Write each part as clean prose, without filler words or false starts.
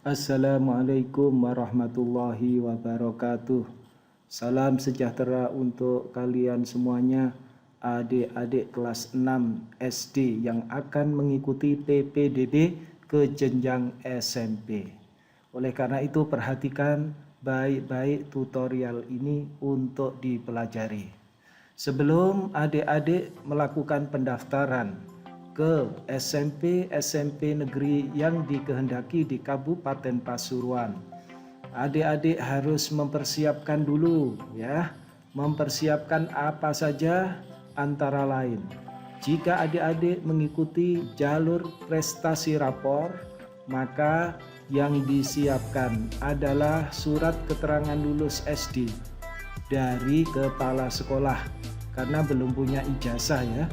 Assalamualaikum warahmatullahi wabarakatuh. Salam sejahtera untuk kalian semuanya, adik-adik kelas 6 SD yang akan mengikuti PPDB ke jenjang SMP. Oleh karena itu perhatikan baik-baik tutorial ini untuk dipelajari. Sebelum adik-adik melakukan pendaftaran ke SMP negeri yang dikehendaki di Kabupaten Pasuruan, adik-adik harus mempersiapkan dulu ya. Mempersiapkan apa saja antara lain. Jika adik-adik mengikuti jalur prestasi rapor, maka yang disiapkan adalah surat keterangan lulus SD dari kepala sekolah, karena belum punya ijazah ya.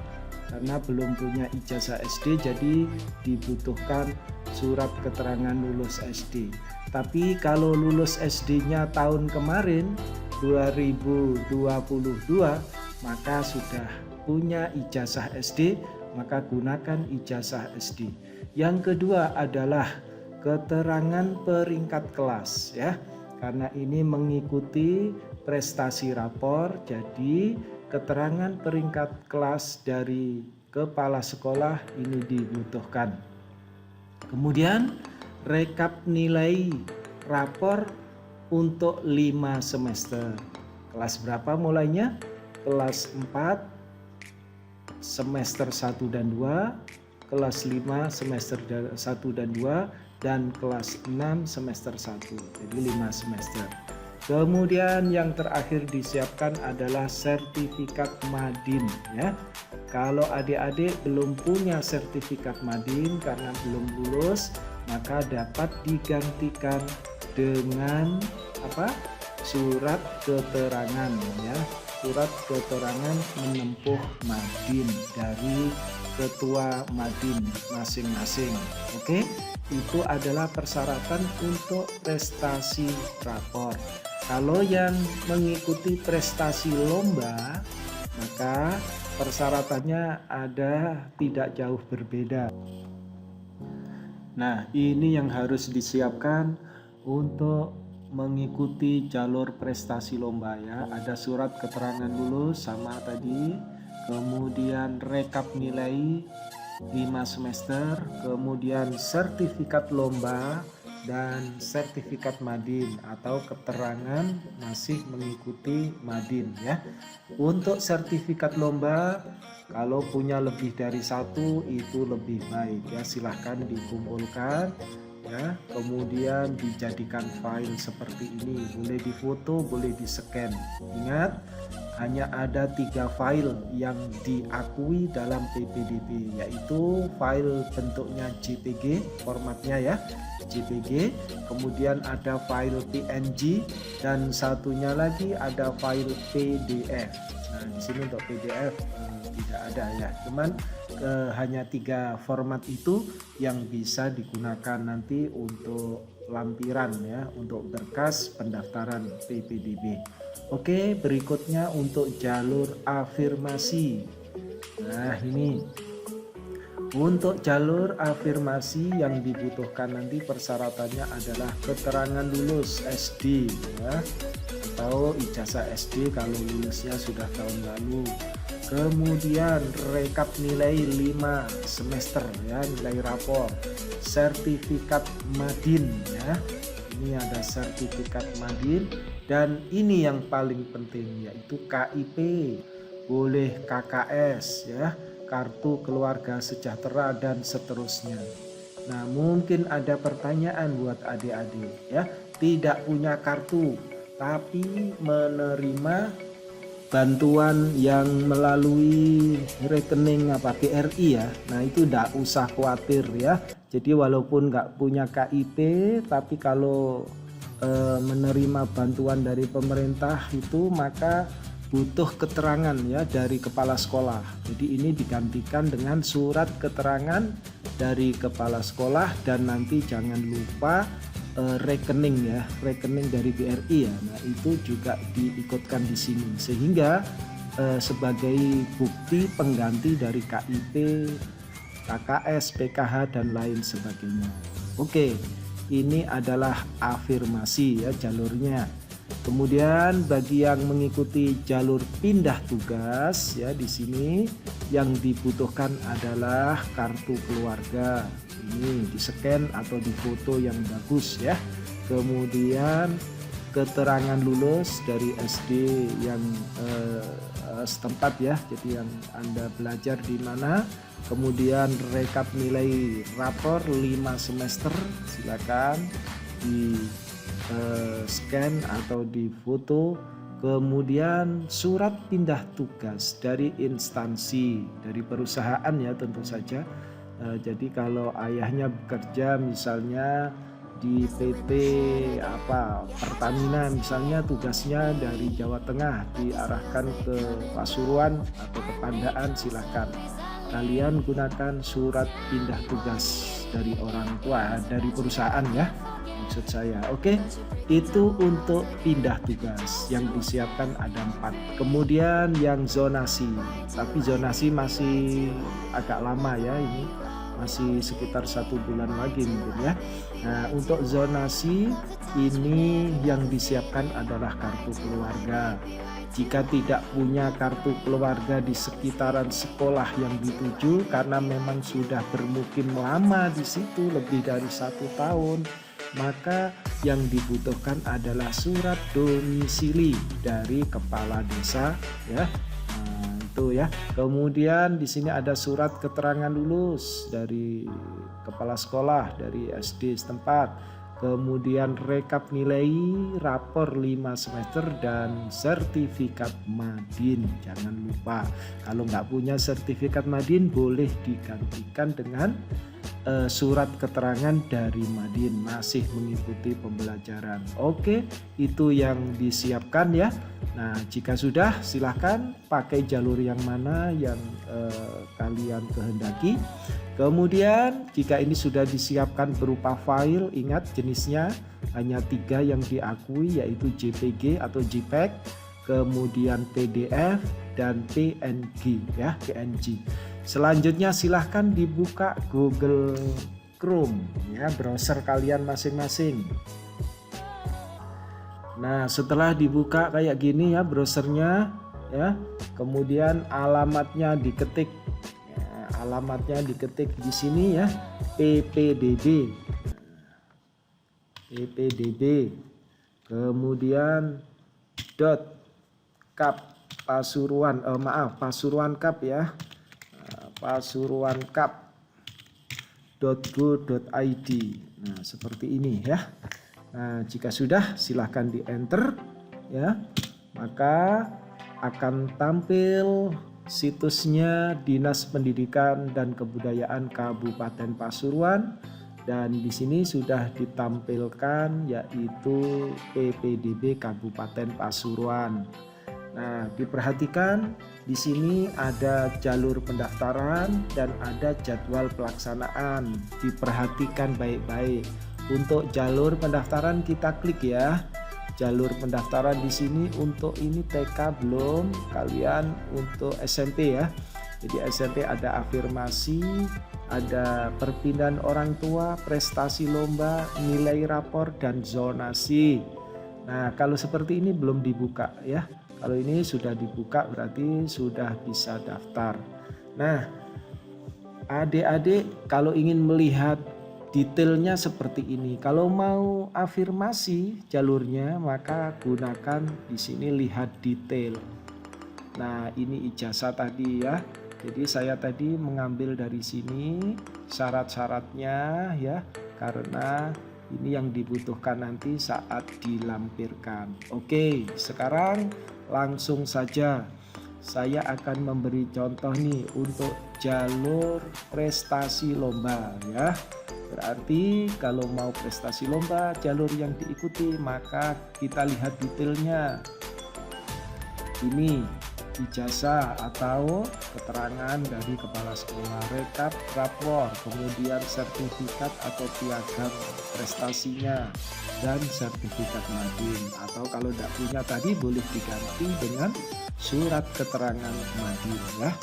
Karena belum punya ijazah SD, jadi dibutuhkan surat keterangan lulus SD. Tapi kalau lulus SD-nya tahun kemarin 2022, maka sudah punya ijazah SD, maka gunakan ijazah SD. Yang kedua adalah keterangan peringkat kelas ya. Karena ini mengikuti prestasi rapor, jadi keterangan peringkat kelas dari kepala sekolah ini dibutuhkan. Kemudian rekap nilai rapor untuk 5 semester. Kelas berapa mulainya? Kelas 4 semester 1 dan 2, kelas 5 semester 1 dan 2, dan kelas 6 semester 1. Jadi 5 semester. Kemudian yang terakhir disiapkan adalah sertifikat Madin ya. Kalau adik-adik belum punya sertifikat Madin karena belum lulus, maka dapat digantikan dengan surat keterangan ya. Surat keterangan menempuh Madin dari ketua Madin masing-masing. Oke, itu adalah persyaratan untuk prestasi rapor. Kalau yang mengikuti prestasi lomba, maka persyaratannya ada tidak jauh berbeda. Nah, ini yang harus disiapkan untuk mengikuti jalur prestasi lomba ya. Ada surat keterangan lulus sama tadi, kemudian rekap nilai 5 semester, kemudian sertifikat lomba, dan sertifikat Madin atau keterangan masih mengikuti Madin ya. Untuk sertifikat lomba, kalau punya lebih dari satu itu lebih baik ya, silahkan dikumpulkan ya, kemudian dijadikan file seperti ini, boleh difoto, boleh di-scan. Ingat, hanya ada 3 file yang diakui dalam PPDB, yaitu file bentuknya JPG formatnya ya, JPG, kemudian ada file PNG, dan satunya lagi ada file PDF. Nah, di sini untuk PDF tidak ada ya, cuman hanya 3 format itu yang bisa digunakan nanti untuk lampiran ya, untuk berkas pendaftaran PPDB. Oke, berikutnya untuk jalur afirmasi. Nah, ini untuk jalur afirmasi yang dibutuhkan nanti persyaratannya adalah keterangan lulus SD ya, atau ijazah SD kalau lulusnya sudah tahun lalu. Kemudian rekap nilai 5 semester ya, nilai rapor, sertifikat Madin ya. Ini ada sertifikat Madin, dan ini yang paling penting yaitu KIP, boleh KKS ya, kartu keluarga sejahtera, dan seterusnya. Nah, mungkin ada pertanyaan buat adik-adik ya, tidak punya kartu tapi menerima bantuan yang melalui rekening BRI ya. Nah, itu tidak usah khawatir ya. Jadi walaupun nggak punya KIP, tapi kalau menerima bantuan dari pemerintah itu, maka butuh keterangan ya dari kepala sekolah. Jadi ini digantikan dengan surat keterangan dari kepala sekolah, dan nanti jangan lupa rekening ya, rekening dari BRI ya. Nah, itu juga diikutkan di sini sehingga sebagai bukti pengganti dari KIP, KKS, PKH, dan lain sebagainya. Oke, ini adalah afirmasi ya jalurnya. Kemudian bagi yang mengikuti jalur pindah tugas ya, di sini yang dibutuhkan adalah kartu keluarga. Ini di-scan atau difoto yang bagus ya. Kemudian keterangan lulus dari SD yang setempat ya, jadi yang Anda belajar di mana. Kemudian rekap nilai rapor 5 semester, silakan di scan atau di foto. Kemudian surat pindah tugas dari instansi, dari perusahaan ya tentu saja. Jadi kalau ayahnya bekerja misalnya di PT Pertamina misalnya, tugasnya dari Jawa Tengah diarahkan ke Pasuruan atau ke Pandaan, silahkan kalian gunakan surat pindah tugas dari orang tua, dari perusahaan ya maksud saya. Oke, itu untuk pindah tugas yang disiapkan ada 4. Kemudian yang zonasi, tapi zonasi masih agak lama ya, ini masih sekitar 1 bulan lagi mungkin ya. Nah, untuk zonasi ini yang disiapkan adalah kartu keluarga. Jika tidak punya kartu keluarga di sekitaran sekolah yang dituju karena memang sudah bermukim lama di situ lebih dari 1 tahun, maka yang dibutuhkan adalah surat domisili dari kepala desa ya. Ya. Kemudian di sini ada surat keterangan lulus dari kepala sekolah dari SD setempat. Kemudian rekap nilai rapor 5 semester dan sertifikat Madin. Jangan lupa, kalau nggak punya sertifikat Madin boleh digantikan dengan surat keterangan dari Madin, masih mengikuti pembelajaran. Oke, itu yang disiapkan ya. Nah, jika sudah silahkan pakai jalur yang mana yang kalian kehendaki. Kemudian jika ini sudah disiapkan berupa file, ingat jenisnya hanya 3 yang diakui, yaitu JPG atau JPEG, kemudian PDF dan PNG ya, PNG. Selanjutnya silahkan dibuka Google Chrome ya, browser kalian masing-masing. Nah, setelah dibuka kayak gini ya browsernya ya, kemudian alamatnya diketik. Alamatnya diketik di sini ya, ppdb, kemudian .cap Pasuruan, Pasuruan Cap ya, pasuruancap.go.id. Nah, seperti ini ya. Nah, jika sudah silahkan di enter ya, maka akan tampil situsnya Dinas Pendidikan dan Kebudayaan Kabupaten Pasuruan, dan di sini sudah ditampilkan yaitu PPDB Kabupaten Pasuruan. Nah, diperhatikan di sini ada jalur pendaftaran dan ada jadwal pelaksanaan. Diperhatikan baik-baik. Untuk jalur pendaftaran kita klik ya. Jalur pendaftaran di sini untuk ini TK belum, kalian untuk SMP ya. Jadi SMP ada afirmasi, ada perpindahan orang tua, prestasi lomba, nilai rapor dan zonasi. Nah, kalau seperti ini belum dibuka ya. Kalau ini sudah dibuka berarti sudah bisa daftar. Nah, adik-adik kalau ingin melihat detailnya seperti ini. Kalau mau afirmasi jalurnya, maka gunakan di sini lihat detail. Nah, ini ijazah tadi ya. Jadi saya tadi mengambil dari sini syarat-syaratnya ya, karena ini yang dibutuhkan nanti saat dilampirkan. Oke, sekarang langsung saja saya akan memberi contoh nih untuk jalur prestasi lomba ya. Berarti kalau mau prestasi lomba, jalur yang diikuti, maka kita lihat detailnya. Ini ijazah atau keterangan dari kepala sekolah, rekap rapor, kemudian sertifikat atau piagam prestasinya, dan sertifikat Madin. Atau kalau tidak punya tadi boleh diganti dengan surat keterangan Madin ya.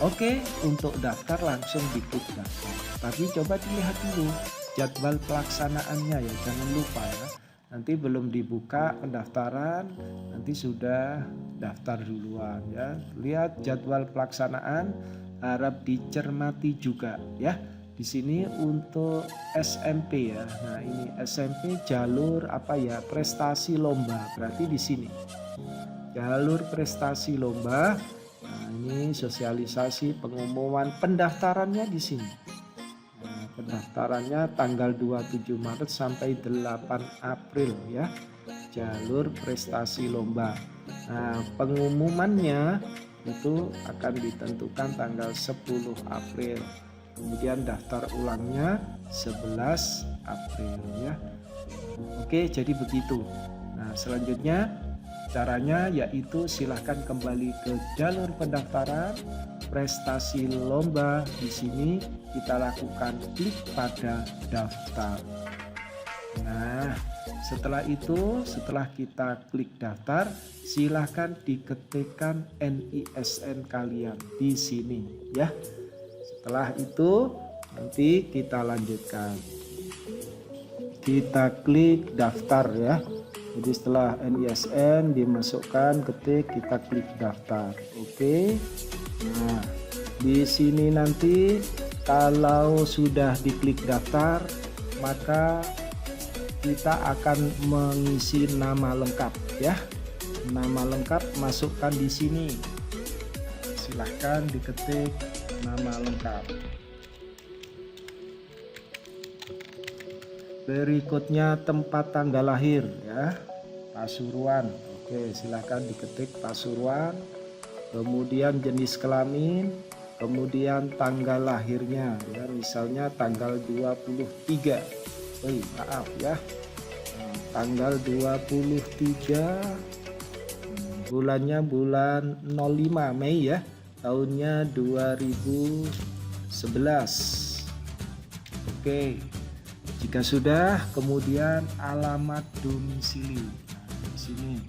Oke, untuk daftar langsung diklik daftar. Tapi coba dilihat dulu jadwal pelaksanaannya ya, jangan lupa ya. Nanti belum dibuka pendaftaran, nanti sudah daftar duluan ya. Lihat jadwal pelaksanaan, harap dicermati juga ya. Di sini untuk SMP ya. Nah, ini SMP jalur apa ya? Prestasi lomba. Berarti di sini. Jalur prestasi lomba. Nah, ini sosialisasi pengumuman pendaftarannya di sini. Pendaftarannya tanggal 27 Maret sampai 8 April ya, jalur prestasi lomba. Nah, pengumumannya itu akan ditentukan tanggal 10 April. Kemudian daftar ulangnya 11 April ya. Oke, jadi begitu. Nah, selanjutnya caranya yaitu silahkan kembali ke jalur pendaftaran prestasi lomba. Di sini kita lakukan klik pada daftar. Nah, setelah itu, setelah kita klik daftar, silahkan diketikkan NISN kalian di sini ya. Setelah itu nanti kita lanjutkan. Kita klik daftar ya. Jadi setelah NISN dimasukkan, ketik, kita klik daftar. Oke. Nah, di sini nanti kalau sudah diklik daftar, maka kita akan mengisi nama lengkap ya. Nama lengkap masukkan di sini. Silahkan diketik nama lengkap. Berikutnya tempat tanggal lahir ya, Pasuruan. Oke, silahkan diketik Pasuruan. Kemudian jenis kelamin, kemudian tanggal lahirnya ya, misalnya tanggal 23. Maaf ya. Tanggal 23, bulannya bulan 05 Mei ya, tahunnya 2011. Oke. Jika sudah, kemudian alamat domisili. Nah, di sini.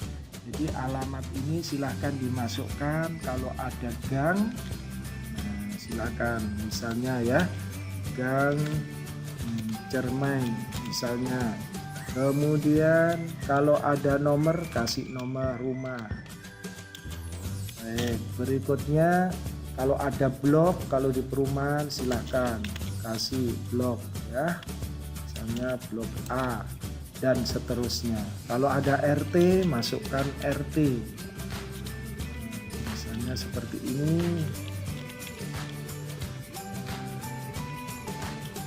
Jadi alamat ini silahkan dimasukkan. Kalau ada gang, nah, silahkan. Misalnya ya, Gang Cermai misalnya. Kemudian kalau ada nomor, kasih nomor rumah. Baik, berikutnya kalau ada blok, kalau di perumahan silahkan kasih blok ya. Misalnya blok A dan seterusnya. Kalau ada RT, masukkan RT. Misalnya seperti ini.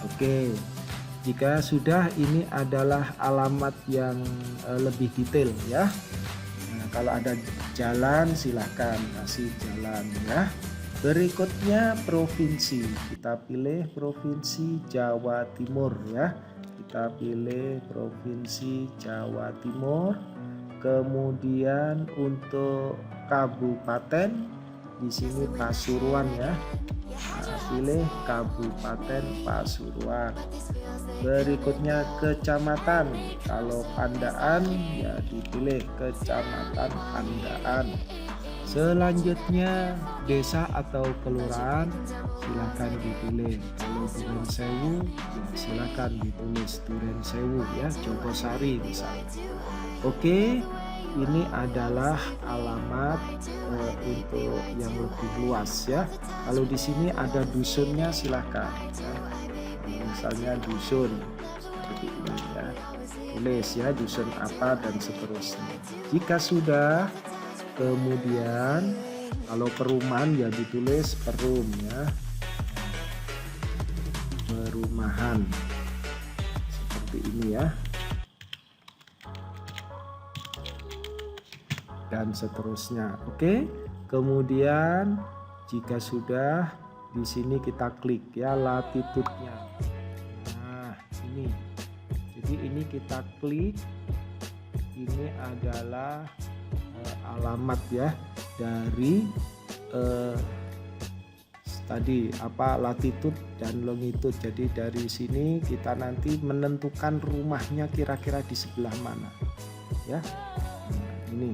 Oke. Jika sudah, ini adalah alamat yang lebih detail ya. Nah, kalau ada jalan silahkan kasih jalan ya. Berikutnya provinsi. Kita pilih provinsi Jawa Timur ya. Kita pilih provinsi Jawa Timur. Kemudian untuk kabupaten di sini Pasuruan ya. Nah, pilih Kabupaten Pasuruan. Berikutnya kecamatan. Kalau Pandaan ya dipilih Kecamatan Pandaan. Selanjutnya desa atau kelurahan silakan dipilih. Kalau Duren Sewu ya silakan ditulis Duren Sewu ya, Jogosari misalnya. Oke, ini adalah alamat untuk yang lebih luas ya. Kalau di sini ada dusunnya silakan ya. Misalnya dusun seperti ini ya. Tulis ya dusun apa dan seterusnya. Jika sudah, kemudian kalau perumahan ya ditulis perum ya, perumahan seperti ini ya, dan seterusnya. Oke, kemudian jika sudah, di sini kita klik ya latitude-nya. Nah ini, jadi ini kita klik, ini adalah alamat ya dari tadi apa latitude dan longitude. Jadi dari sini kita nanti menentukan rumahnya kira-kira di sebelah mana ya. Nah, ini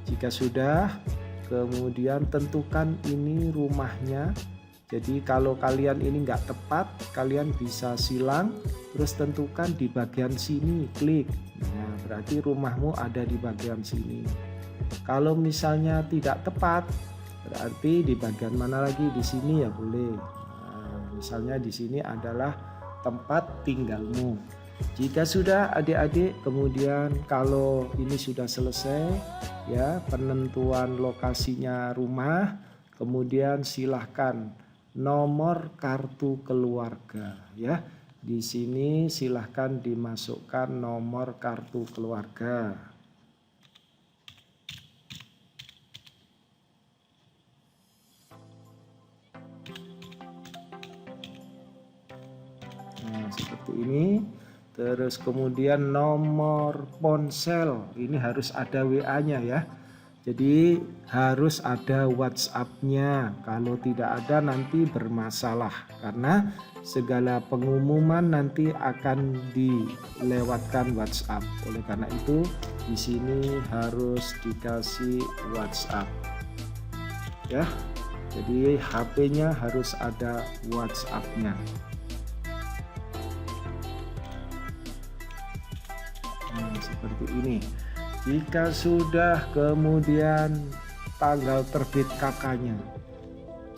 jika sudah, kemudian tentukan ini rumahnya Jadi kalau kalian ini nggak tepat, kalian bisa silang, terus tentukan di bagian sini, klik. Nah, berarti rumahmu ada di bagian sini. Kalau misalnya tidak tepat, berarti di bagian mana lagi? Di sini ya boleh. Nah, misalnya di sini adalah tempat tinggalmu. Jika sudah adik-adik, kemudian kalau ini sudah selesai ya penentuan lokasinya rumah, kemudian silahkan nomor kartu keluarga ya. Di sini silahkan dimasukkan nomor kartu keluarga. Nah, seperti ini. Terus kemudian nomor ponsel, ini harus ada WA-nya ya. Jadi harus ada WhatsApp-nya. Kalau tidak ada nanti bermasalah karena segala pengumuman nanti akan dilewatkan WhatsApp. Oleh karena itu di sini harus dikasih WhatsApp. Ya. Jadi HP-nya harus ada WhatsApp-nya. Seperti ini. Jika sudah, kemudian tanggal terbit KK-nya.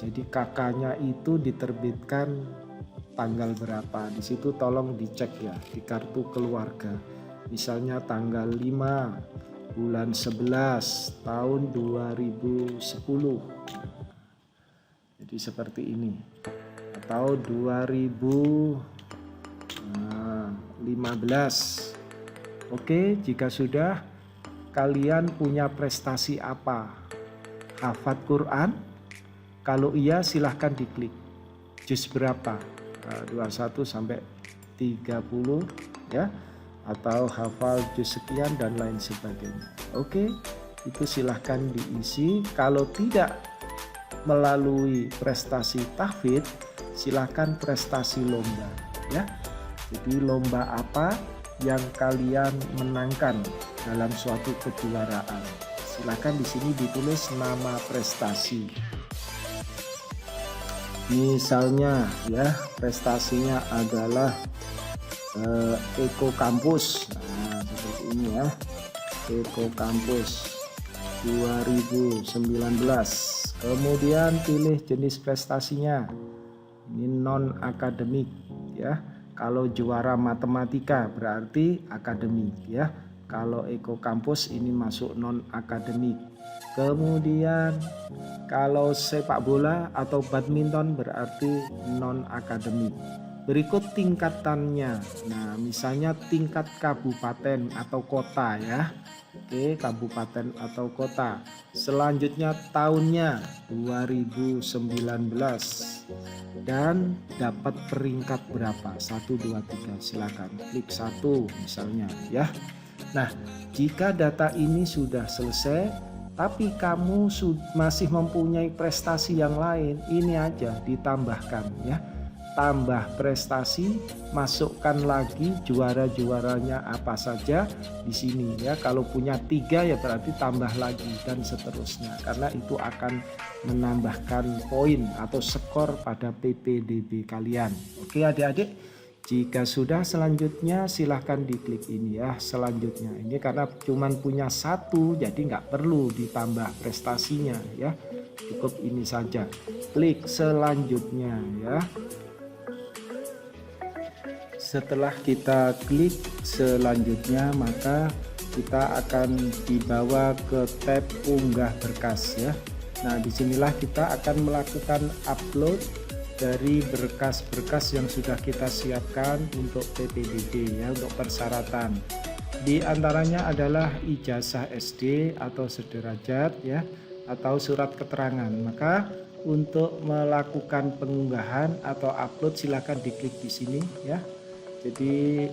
Jadi KK-nya itu diterbitkan tanggal berapa. Di situ tolong dicek ya di kartu keluarga. Misalnya tanggal 5 bulan 11 tahun 2010. Jadi seperti ini. Atau 2015. Oke, jika sudah, kalian punya prestasi apa? Hafal Quran? Kalau iya silahkan diklik. Juz berapa? 21 sampai 30 ya. Atau hafal juz sekian dan lain sebagainya. Oke, itu silahkan diisi. Kalau tidak melalui prestasi tahfidz, silahkan prestasi lomba ya. Jadi lomba apa yang kalian menangkan dalam suatu kejuaraan. Silakan di sini ditulis nama prestasi. Misalnya ya, prestasinya adalah Eko Kampus. Nah, seperti ini ya. Eko Kampus 2019. Kemudian pilih jenis prestasinya. Ini non akademik ya. Kalau juara matematika berarti akademik ya. Kalau Eko Kampus ini masuk non akademik. Kemudian kalau sepak bola atau badminton berarti non akademik. Berikut tingkatannya. Nah, misalnya tingkat kabupaten atau kota ya. Oke, kabupaten atau kota. Selanjutnya tahunnya 2019. Dan dapat peringkat berapa? 1, 2, 3. Silakan klik 1 misalnya ya. Nah, jika data ini sudah selesai, tapi kamu masih mempunyai prestasi yang lain, ini aja ditambahkan ya. Tambah prestasi, masukkan lagi juara-juaranya apa saja di sini ya. Kalau punya 3 ya berarti tambah lagi dan seterusnya. Karena itu akan menambahkan poin atau skor pada PPDB kalian. Oke adik-adik, jika sudah selanjutnya silahkan diklik ini ya. Selanjutnya ini karena cuman punya 1 jadi nggak perlu ditambah prestasinya ya. Cukup ini saja. Klik selanjutnya ya. Setelah kita klik selanjutnya maka kita akan dibawa ke tab unggah berkas ya. Nah disinilah kita akan melakukan upload dari berkas-berkas yang sudah kita siapkan untuk PPDB ya, untuk persyaratan. Di antaranya adalah ijazah SD atau sederajat ya, atau surat keterangan. Maka untuk melakukan pengunggahan atau upload silahkan diklik di sini ya. Jadi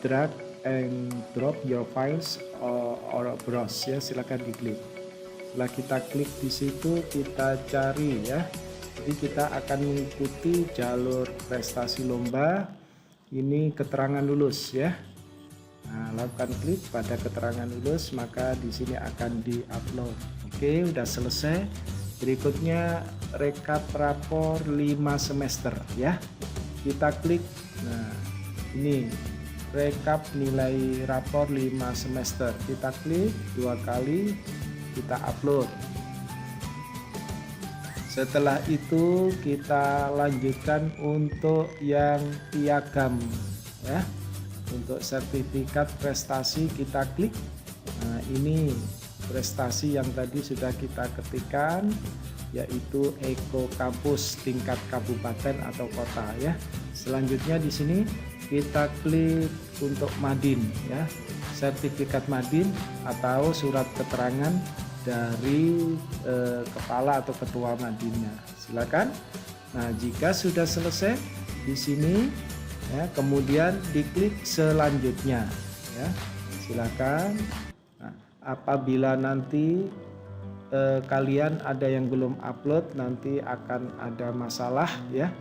drag and drop your files or browse ya, silakan diklik. Setelah kita klik di situ kita cari ya. Jadi kita akan mengikuti jalur prestasi lomba. Ini keterangan lulus ya. Nah, lakukan klik pada keterangan lulus maka di sini akan di-upload. Oke, udah selesai. Berikutnya rekap rapor 5 semester ya. Kita klik. Nah, ini rekap nilai rapor 5 semester. Kita klik 2 kali, kita upload. Setelah itu kita lanjutkan untuk yang piagam ya. Untuk sertifikat prestasi kita klik. Nah, ini prestasi yang tadi sudah kita ketikkan, yaitu Eko Kampus tingkat kabupaten atau kota ya. Selanjutnya di sini kita klik untuk Madin ya, sertifikat Madin atau surat keterangan dari kepala atau ketua Madinnya. Silakan. Nah, jika sudah selesai di sini ya, kemudian diklik selanjutnya ya. Silakan. Nah, apabila nanti kalian ada yang belum upload, nanti akan ada masalah ya.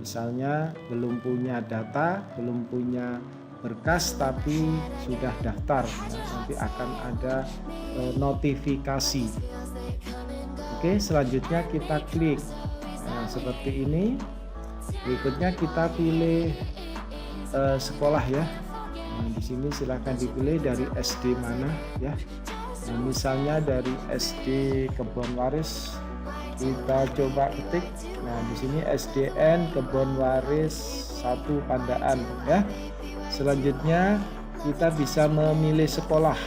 Misalnya belum punya data, belum punya berkas tapi sudah daftar, nanti akan ada notifikasi. Oke, selanjutnya kita klik. Nah, seperti ini. Berikutnya kita pilih sekolah ya. Nah, di sini silahkan dipilih dari SD mana ya. Nah, misalnya dari SD Kebonwaris, kita coba ketik. Nah, di sini SDN Kebonwaris 1 Pandaan ya. Selanjutnya kita bisa memilih sekolah.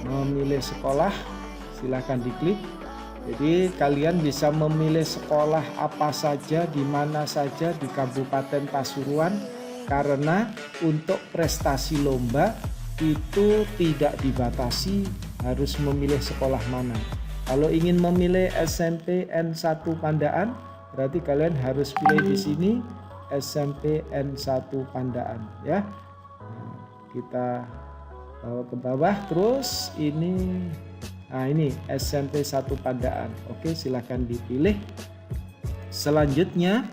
Memilih sekolah, silahkan diklik. Jadi kalian bisa memilih sekolah apa saja, di mana saja di Kabupaten Pasuruan, karena untuk prestasi lomba itu tidak dibatasi harus memilih sekolah mana. Kalau ingin memilih SMP N1 Pandaan, berarti kalian harus pilih di sini SMP N1 Pandaan ya. Nah, kita bawa ke bawah terus ini. Nah, ini SMP 1 Pandaan. Oke, silakan dipilih. Selanjutnya,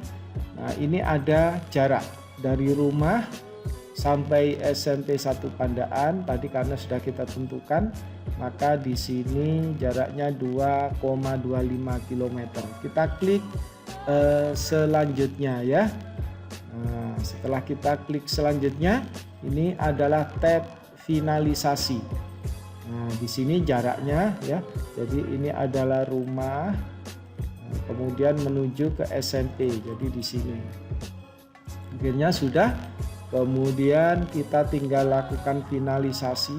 nah ini ada jarak dari rumah sampai SMP 1 Pandaan. Tadi karena sudah kita tentukan, maka di sini jaraknya 2,25 km. Kita klik selanjutnya ya. Nah, setelah kita klik selanjutnya, ini adalah tab finalisasi. Nah, di sini jaraknya ya. Jadi ini adalah rumah, kemudian menuju ke SMP. Jadi di sini. Akhirnya sudah. Kemudian kita tinggal lakukan finalisasi.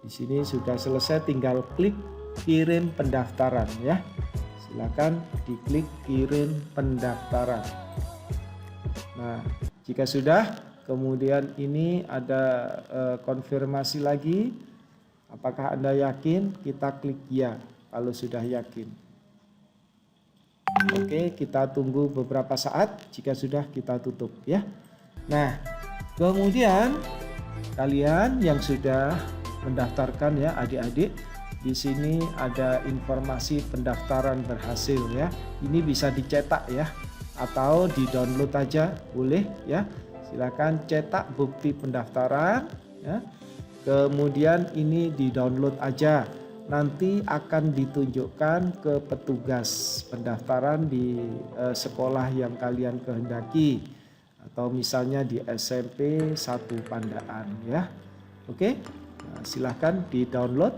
Di sini sudah selesai, tinggal klik kirim pendaftaran ya. Silakan diklik kirim pendaftaran. Nah, jika sudah, kemudian ini ada konfirmasi lagi. Apakah Anda yakin? Kita klik ya kalau sudah yakin. Oke, kita tunggu beberapa saat. Jika sudah, kita tutup ya. Nah, kemudian kalian yang sudah mendaftarkan ya adik-adik, di sini ada informasi pendaftaran berhasil ya. Ini bisa dicetak ya, atau di-download aja boleh ya. Silakan cetak bukti pendaftaran ya. Kemudian ini di-download aja. Nanti akan ditunjukkan ke petugas pendaftaran di sekolah yang kalian kehendaki, atau misalnya di SMP 1 Pandaan ya. Oke. Nah, silahkan di-download.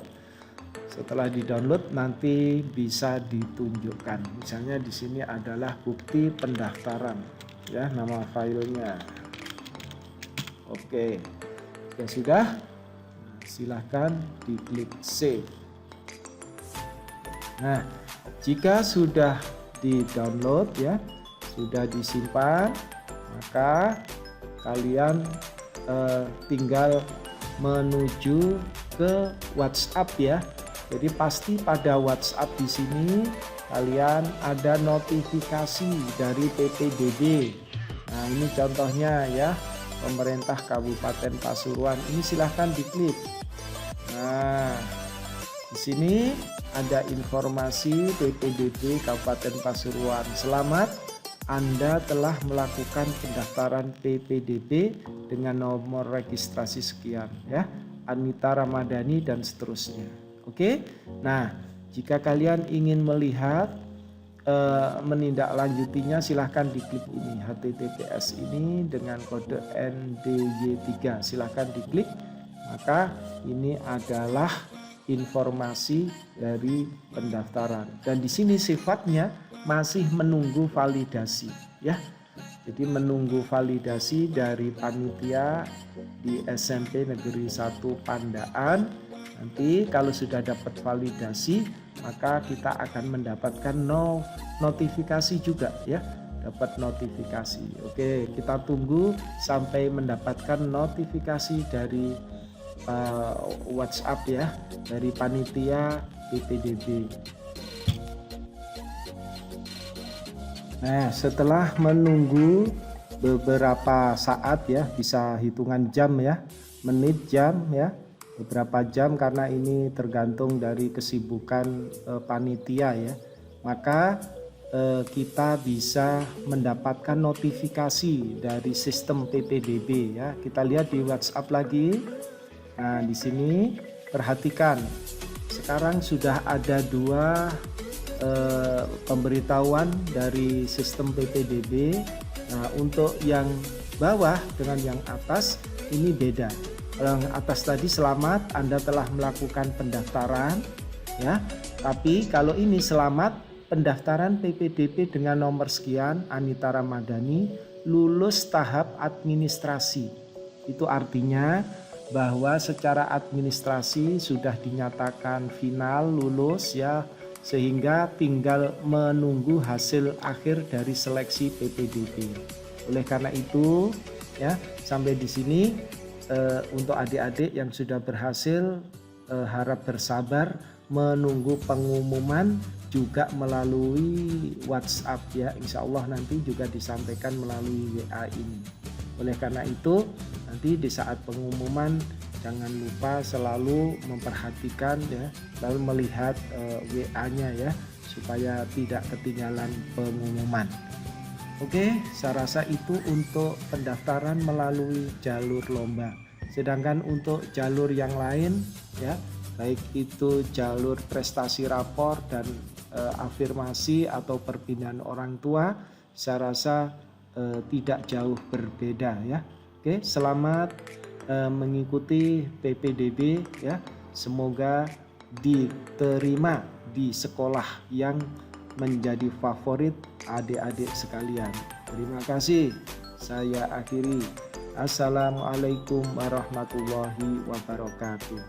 Setelah di-download nanti bisa ditunjukkan. Misalnya di sini adalah bukti pendaftaran ya, nama filenya. Oke. Ya sudah. Silahkan diklik save. Nah, jika sudah di-download ya, sudah disimpan, maka kalian tinggal menuju ke WhatsApp ya. Jadi pasti pada WhatsApp di sini kalian ada notifikasi dari PPDB. Nah, ini contohnya ya, pemerintah Kabupaten Pasuruan. Ini silahkan diklik. Nah, di sini ada informasi PPDB Kabupaten Pasuruan. Selamat, Anda telah melakukan pendaftaran PPDB dengan nomor registrasi sekian ya, Anita Ramadhani dan seterusnya. Oke. Nah, Jika kalian ingin melihat menindaklanjutinya, silahkan diklik ini HTTPS ini dengan kode NDY3, silahkan diklik. Maka ini adalah informasi dari pendaftaran, dan di sini sifatnya masih menunggu validasi ya. Jadi menunggu validasi dari panitia di SMP Negeri 1 Pandaan. Nanti kalau sudah dapat validasi, maka kita akan mendapatkan notifikasi juga ya, dapat notifikasi. Oke, kita tunggu sampai mendapatkan notifikasi dari WhatsApp ya, dari panitia PPDB. Nah, setelah menunggu beberapa saat ya, bisa hitungan jam ya, menit, jam ya, beberapa jam karena ini tergantung dari kesibukan panitia ya. Maka kita bisa mendapatkan notifikasi dari sistem PPDB ya. Kita lihat di WhatsApp lagi. Nah, di sini perhatikan. Sekarang sudah ada 2 pemberitahuan dari sistem PPDB. Nah, untuk yang bawah dengan yang atas ini beda. Yang atas tadi selamat Anda telah melakukan pendaftaran ya. Tapi kalau ini selamat pendaftaran PPDB dengan nomor sekian Anita Ramadhani lulus tahap administrasi. Itu artinya bahwa secara administrasi sudah dinyatakan final lulus ya, sehingga tinggal menunggu hasil akhir dari seleksi PPDB. Oleh karena itu ya, sampai di sini untuk adik-adik yang sudah berhasil harap bersabar menunggu pengumuman juga melalui WhatsApp ya. Insya Allah nanti juga disampaikan melalui WA ini. Oleh karena itu nanti di saat pengumuman jangan lupa selalu memperhatikan ya, lalu melihat WA-nya ya, supaya tidak ketinggalan pengumuman. Oke, saya rasa itu untuk pendaftaran melalui jalur lomba. Sedangkan untuk jalur yang lain ya, baik itu jalur prestasi rapor dan afirmasi atau perpindahan orang tua, saya rasa tidak jauh berbeda ya. Oke, selamat mengikuti PPDB ya. Semoga diterima di sekolah yang menjadi favorit adik-adik sekalian. Terima kasih. Saya akhiri. Assalamualaikum warahmatullahi wabarakatuh.